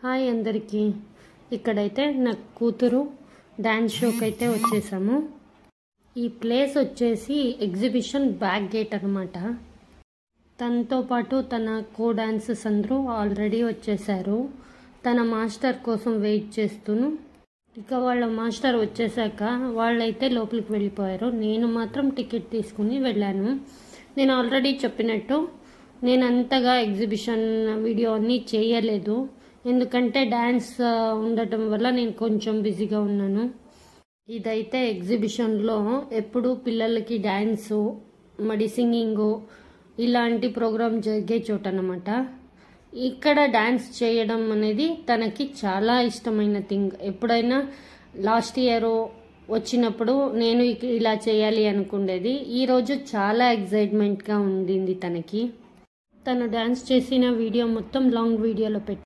Hi అందరికీ. ఇక్కడైతే నా కూతురు డాన్స్ షోకి అయితే వచ్చేసాము. ఈ ప్లేస్ వచ్చేసి ఎగ్జిబిషన్ బ్యాక్ గేట్ అనమాట. తనతో పాటు తన కో డాన్సర్స్ అందరూ ఆల్రెడీ వచ్చేసారు. తన మాస్టర్ కోసం వెయిట్ చేస్తూను ఇక వాళ్ళ మాస్టర్ వచ్చేసాక వాళ్ళైతే లోపలికి వెళ్ళిపోయారు. నేను మాత్రం టికెట్ తీసుకుని వెళ్ళాను. నేను ఆల్రెడీ చెప్పినట్టు నేను అంతగా ఎగ్జిబిషన్ వీడియో అన్నీ చేయలేదు, ఎందుకంటే డ్యాన్స్ ఉండటం వల్ల నేను కొంచెం బిజీగా ఉన్నాను. ఇదైతే ఎగ్జిబిషన్లో ఎప్పుడు పిల్లలకి డ్యాన్సు మరి సింగింగు ఇలాంటి ప్రోగ్రామ్ జరిగే చోట అన్నమాట. ఇక్కడ డ్యాన్స్ చేయడం అనేది తనకి చాలా ఇష్టమైన థింగ్. ఎప్పుడైనా లాస్ట్ ఇయర్ వచ్చినప్పుడు నేను ఇలా చేయాలి అనుకునేది. ఈరోజు చాలా ఎగ్జైట్మెంట్గా ఉండింది తనకి. తను డ్యాన్స్ చేసిన వీడియో మొత్తం లాంగ్ వీడియోలో